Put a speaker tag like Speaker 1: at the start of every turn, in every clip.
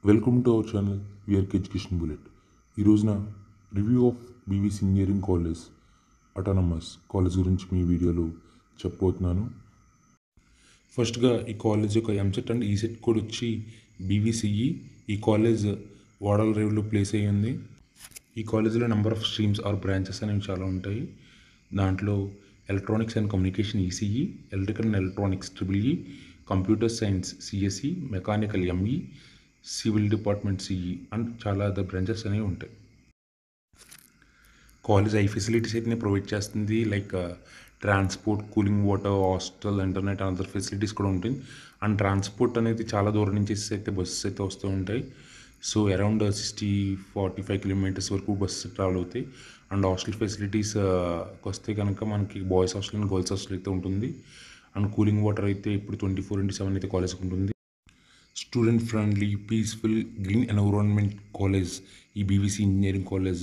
Speaker 1: Welcome to our channel VRK education bullet. ఈ రోజున review of BVC engineering college autonomous college గురించి మీ వీడియోలో చెప్పబోతున్నాను. ఫస్ట్గా ఈ కాలేజ్ యొక్క ఎంసెట్ అండ్ ఈసెట్ కోడ్ వచ్చి బీవీసీఈ. ఈ కాలేజ్ వాడల రేవులో ప్లేస్ అయ్యి ఉంది. ఈ కాలేజీలో number of streams or branches అనేవి చాలా ఉంటాయి. దాంట్లో electronics and communication ECE, electrical and electronics triple computer science CSE, mechanical ME, civil department CE and చాలా అదర్ బ్రాంచెస్ అనేవి ఉంటాయి. కాలేజ్ ఫెసిలిటీస్ అయితే ప్రొవైడ్ చేస్తుంది. Like transport, cooling water, hostel, internet and other facilities కూడా ఉంటుంది. And transport అనేది చాలా దూరం నుంచి అయితే బస్సెస్ అయితే వస్తూ ఉంటాయి. సో అరౌండ్ 45 కిలోమీటర్స్ వరకు బస్సెస్ ట్రావెల్ అవుతాయి. అండ్ హాస్టల్ ఫెసిలిటీస్ వస్తే కనుక మనకి boys hostel and girls hostel అయితే ఉంటుంది. అండ్ కూలింగ్ వాటర్ అయితే ఇప్పుడు 24/7 అయితే కాలేజ్కి ఉంటుంది. Student friendly, peaceful, green environment college ఈ BVC engineering college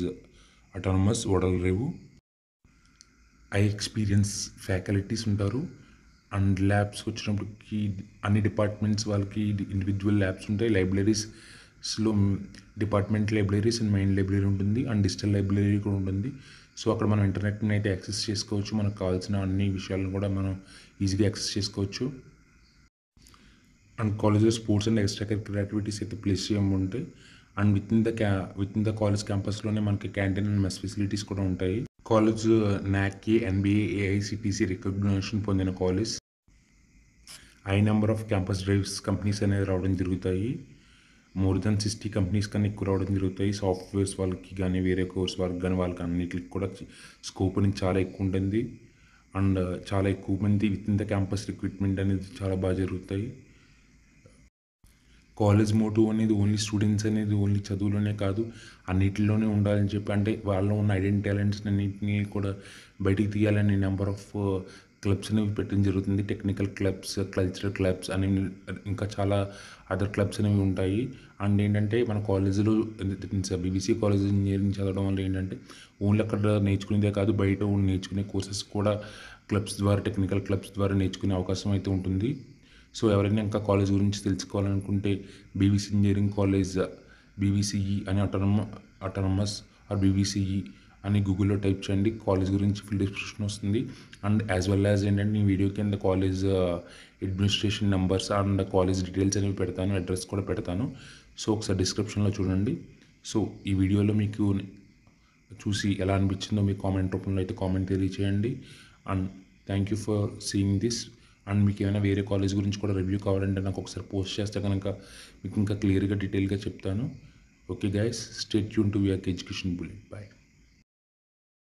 Speaker 1: autonomous Odalarevu. Experience faculties ఉంటారు. అండ్ ల్యాబ్స్ వచ్చినప్పటికి అన్ని డిపార్ట్మెంట్స్ వాళ్ళకి ఇండివిజువల్ ల్యాబ్స్ ఉంటాయి. లైబ్రరీస్లో department libraries and main library ఉంటుంది. అండ్ డిజిటల్ లైబ్రరీ కూడా ఉంటుంది. సో అక్కడ మనం ఇంటర్నెట్ని అయితే యాక్సెస్ చేసుకోవచ్చు. మనకు కావాల్సిన అన్ని విషయాలను కూడా మనం ఈజీగా యాక్సెస్ చేసుకోవచ్చు. అండ్ కాలేజ్లో sports and extra curricular activities అయితే ప్లేస్ ఉంటాయి. And with in the college క్యాంపస్లోనే మనకి క్యాంటీన్ అండ్ మెస్ ఫెసిలిటీస్ కూడా ఉంటాయి. College NAAC A, NBA, AICTE recognition పొందిన college. Number of campus drives companies అనేవి రావడం జరుగుతాయి. మోర్ దెన్ 60 కంపెనీస్ కన్నా ఎక్కువ రావడం జరుగుతాయి. సాఫ్ట్వేర్స్ వాళ్ళకి కానీ, వేరే కోర్స్ వాళ్ళకి కానీ, వాళ్ళకి అన్నిటికి కూడా స్కోప్ అనేది చాలా ఎక్కువ ఉంటుంది. అండ్ చాలా ఎక్కువ మంది with in the campus recruitment అనేది చాలా బాగా జరుగుతాయి. కాలేజ్ మోటో అనేది ఓన్లీ స్టూడెంట్స్ అనేది ఓన్లీ చదువులోనే కాదు, అన్నిటిలోనే ఉండాలని చెప్పి, అంటే వాళ్ళలో ఉన్న ఐడెంటిటీ టాలెంట్స్ అన్నింటినీ కూడా బయటికి తీయాలని నెంబర్ ఆఫ్ క్లబ్స్ అనేవి పెట్టడం జరుగుతుంది. టెక్నికల్ క్లబ్స్, కల్చరల్ క్లబ్స్ అనేవి, ఇంకా చాలా అదర్ క్లబ్స్ అనేవి ఉంటాయి. అండ్ ఏంటంటే మన కాలేజీలో బీవీసీ కాలేజ్ ఇంజనీరింగ్ చదవడం వల్ల ఏంటంటే ఓన్లీ అక్కడ నేర్చుకునేదే కాదు, బయట నేర్చుకునే కోర్సెస్ కూడా క్లబ్స్ ద్వారా, టెక్నికల్ క్లబ్స్ ద్వారా నేర్చుకునే అవకాశం అయితే ఉంటుంది. సో ఎవరైనా ఇంకా కాలేజ్ గురించి తెలుసుకోవాలనుకుంటే బీవీసీ ఇంజనీరింగ్ కాలేజ్, బీవీసీఈ అని అటానమస్ ఆర్ బీవీసీఈ అని గూగుల్లో టైప్ చేయండి. కాలేజ్ గురించి ఫుల్ డిస్క్రిప్షన్ వస్తుంది. అండ్ యాజ్ వెల్ యాజ్ ఏంటంటే ఈ వీడియో కింద college administration numbers and college details అనేవి పెడతాను, అడ్రస్ కూడా పెడతాను. సో ఒకసారి డిస్క్రిప్షన్లో చూడండి. సో ఈ వీడియోలో మీకు చూసి ఎలా అనిపించిందో మీ కామెంట్ రూపంలో అయితే కామెంట్ తెలియచేయండి. And thank you for seeing this. And మీకు ఏమైనా వేరే కాలేజ్ గురించి కూడా రివ్యూ కావాలంటే నాకు ఒకసారి పోస్ట్ చేస్తే కనుక మీకు ఇంకా క్లియర్గా డీటెయిల్గా చెప్తాను. Okay guys, stay tune to VRK education bullet. Bye.